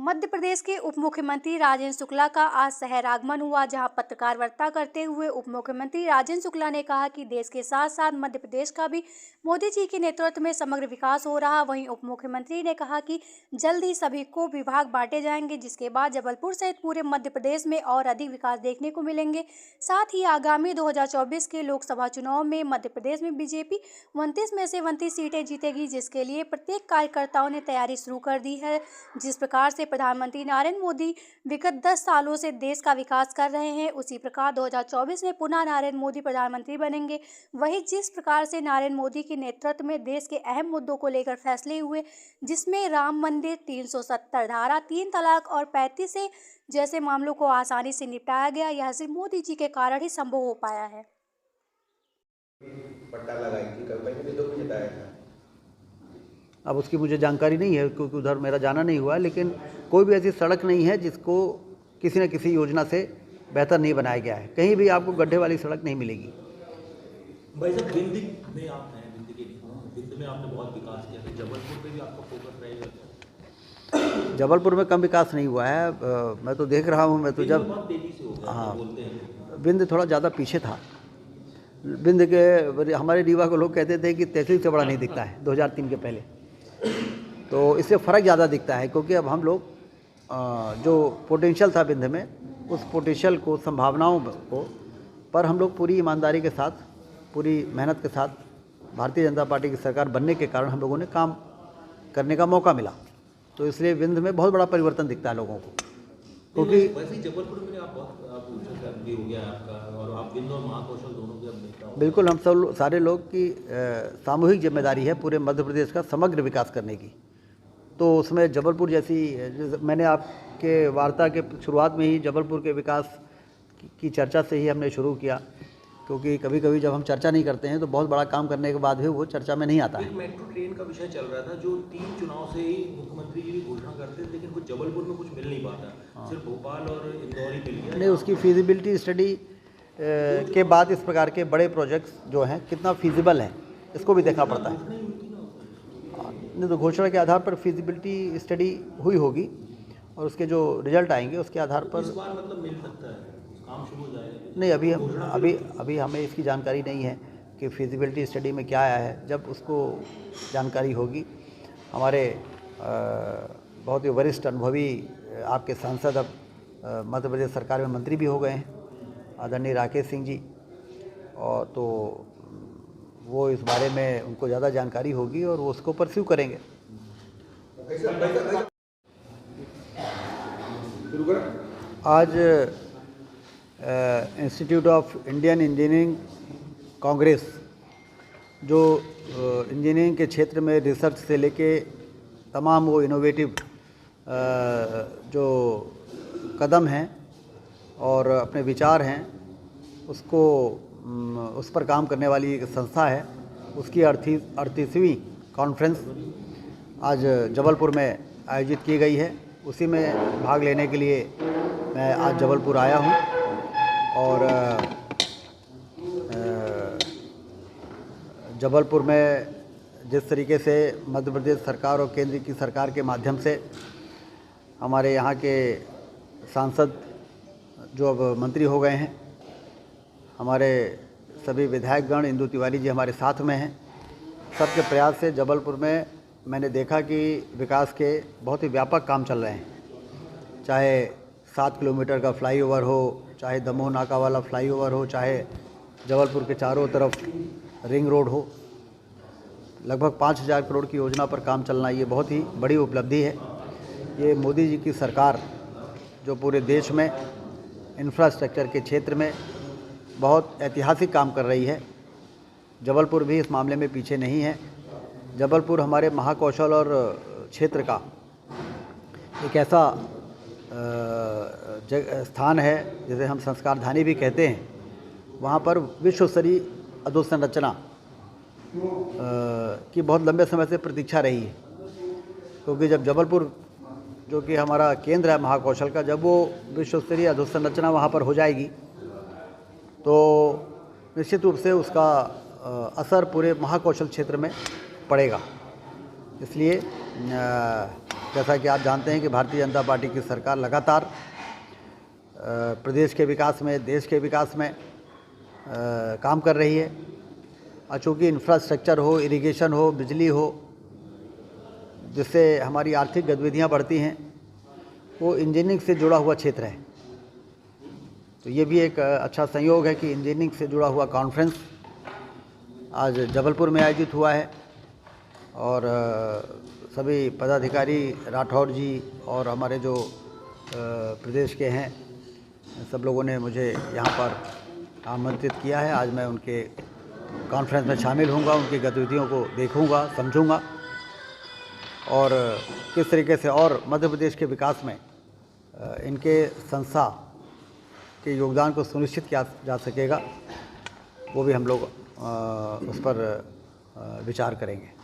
मध्य प्रदेश के उप मुख्यमंत्री राजेंद्र शुक्ला का आज शहर आगमन हुआ, जहां पत्रकार वार्ता करते हुए उप मुख्यमंत्री राजेंद्र शुक्ला ने कहा कि देश के साथ साथ मध्य प्रदेश का भी मोदी जी के नेतृत्व में समग्र विकास हो रहा। वहीं उप मुख्यमंत्री ने कहा कि जल्द ही सभी को विभाग बांटे जाएंगे, जिसके बाद जबलपुर सहित पूरे मध्य प्रदेश में और अधिक विकास देखने को मिलेंगे। साथ ही आगामी 2024 के लोकसभा चुनाव में मध्य प्रदेश में बीजेपी 29 में से 29 सीटें जीतेगी, जिसके लिए प्रत्येक कार्यकर्ताओं ने तैयारी शुरू कर दी है। जिस प्रकार से प्रधानमंत्री नरेंद्र मोदी विगत 10 सालों से देश का विकास कर रहे हैं, उसी प्रकार 2024 में पुनः नरेंद्र मोदी प्रधानमंत्री बनेंगे। वहीं जिस प्रकार से नरेंद्र मोदी के नेतृत्व में देश के अहम मुद्दों को लेकर फैसले हुए, जिसमें राम मंदिर, 370 धारा, 3 तलाक और 35 से जैसे मामलों को आसानी से निपटाया गया, यह सिर्फ मोदी जी के कारण ही संभव हो पाया है। पट्टा लगाई थी, कभी भी तो मुझे बताया था। अब उसकी मुझे जानकारी नहीं है क्योंकि उधर मेरा जाना नहीं हुआ है, लेकिन कोई भी ऐसी सड़क नहीं है जिसको किसी न किसी योजना से बेहतर नहीं बनाया गया है। कहीं भी आपको गड्ढे वाली सड़क नहीं मिलेगी। भाई साहब, विंध्य में आप हैं, विंध्य में आपने बहुत विकास किया, तो जबलपुर पे भी आपका फोकस रहेगा? जबलपुर में कम विकास नहीं हुआ है, मैं तो देख रहा हूँ। मैं तो जब बहुत तेजी से हो गया, हाँ, बोलते हैं विंध्य थोड़ा ज़्यादा पीछे था। विंध्य के हमारे रीवा को लोग कहते थे कि तहसील से बड़ा नहीं दिखता है 2003 के पहले, तो इससे फ़र्क ज़्यादा दिखता है। क्योंकि अब हम लोग जो पोटेंशियल था विंध्य में, उस पोटेंशियल को, संभावनाओं को पर हम लोग पूरी ईमानदारी के साथ, पूरी मेहनत के साथ भारतीय जनता पार्टी की सरकार बनने के कारण हम लोगों ने काम करने का मौका मिला। तो इसलिए विंध्य में बहुत बड़ा परिवर्तन दिखता है लोगों को। क्योंकि वैसे ही जबलपुर में आप बहुत ऊंचा भी हो गया आपका, और आप विंध्य और महाकौशल दोनों के अब नेता हो। बिल्कुल, हम सब सारे लोग की सामूहिक जिम्मेदारी है पूरे मध्य प्रदेश का समग्र विकास करने की। तो उसमें जबलपुर जैसी, मैंने आपके वार्ता के शुरुआत में ही जबलपुर के विकास की चर्चा से ही हमने शुरू किया, क्योंकि कभी कभी जब हम चर्चा नहीं करते हैं तो बहुत बड़ा काम करने के बाद भी वो चर्चा में नहीं आता है। एक मेट्रो ट्रेन का विषय चल रहा था, जो 3 चुनाव से ही मुख्यमंत्री जी भी घोषणा करते थे, लेकिन कुछ जबलपुर में कुछ मिल नहीं पाता। सिर्फ भोपाल और इंदौर ही मिल गया। नहीं, उसकी फिजिबिलिटी स्टडी के बाद इस प्रकार के बड़े प्रोजेक्ट्स जो हैं कितना फिजिबल है, इसको भी देखना पड़ता है। नहीं तो घोषणा के आधार पर फिजिबिलिटी स्टडी हुई होगी और उसके जो रिजल्ट आएंगे उसके आधार पर इस बार मतलब मिल सकता है, काम शुरू हो जाएगा? नहीं, अभी हमें इसकी जानकारी नहीं है कि फिजिबिलिटी स्टडी में क्या आया है। जब उसको जानकारी होगी, हमारे बहुत ही वरिष्ठ अनुभवी आपके सांसद अब मध्य प्रदेश सरकार में मंत्री भी हो गए हैं, आदरणीय राकेश सिंह जी, और तो वो इस बारे में उनको ज़्यादा जानकारी होगी और वो उसको परस्यू करेंगे। आज institute of Indian engineering Congress, जो इंजीनियरिंग के क्षेत्र में रिसर्च से लेके तमाम वो इनोवेटिव जो कदम हैं और अपने विचार हैं, उसको उस पर काम करने वाली एक संस्था है, उसकी 38वीं कॉन्फ्रेंस आज जबलपुर में आयोजित की गई है। उसी में भाग लेने के लिए मैं आज जबलपुर आया हूँ। और जबलपुर में जिस तरीके से मध्य प्रदेश सरकार और केंद्र की सरकार के माध्यम से हमारे यहाँ के सांसद जो अब मंत्री हो गए हैं, हमारे सभी विधायकगण, इंदु तिवारी जी हमारे साथ में हैं, सबके प्रयास से जबलपुर में मैंने देखा कि विकास के बहुत ही व्यापक काम चल रहे हैं। चाहे 7 किलोमीटर का फ्लाईओवर हो, चाहे दमोह नाका वाला फ्लाईओवर हो, चाहे जबलपुर के चारों तरफ रिंग रोड हो, लगभग 5000 करोड़ की योजना पर काम चलना, ये बहुत ही बड़ी उपलब्धि है। ये मोदी जी की सरकार जो पूरे देश में इंफ्रास्ट्रक्चर के क्षेत्र में बहुत ऐतिहासिक काम कर रही है। जबलपुर भी इस मामले में पीछे नहीं है। जबलपुर हमारे महाकौशल और क्षेत्र का एक ऐसा स्थान है जिसे हम संस्कार धानी भी कहते हैं। वहाँ पर विश्व स्तरीय अधोसंरचना की बहुत लंबे समय से प्रतीक्षा रही है, क्योंकि जब जबलपुर जो कि हमारा केंद्र है महाकौशल का, जब वो विश्व स्तरीय अधोसंरचना वहाँ पर हो जाएगी तो निश्चित रूप से उसका असर पूरे महाकौशल क्षेत्र में पड़ेगा। इसलिए जैसा कि आप जानते हैं कि भारतीय जनता पार्टी की सरकार लगातार प्रदेश के विकास में, देश के विकास में काम कर रही है। और चूँकि इंफ्रास्ट्रक्चर हो, इरिगेशन हो, बिजली हो, जिससे हमारी आर्थिक गतिविधियाँ बढ़ती हैं, वो इंजीनियरिंग से जुड़ा हुआ क्षेत्र है। तो ये भी एक अच्छा संयोग है कि इंजीनियरिंग से जुड़ा हुआ कॉन्फ्रेंस आज जबलपुर में आयोजित हुआ है और सभी पदाधिकारी, राठौर जी और हमारे जो प्रदेश के हैं, सब लोगों ने मुझे यहाँ पर आमंत्रित किया है। आज मैं उनके कॉन्फ्रेंस में शामिल होऊंगा, उनकी गतिविधियों को देखूंगा, समझूंगा और किस तरीके से और मध्य प्रदेश के विकास में इनके संस्था के योगदान को सुनिश्चित किया जा सकेगा, वो भी हम लोग उस पर विचार करेंगे।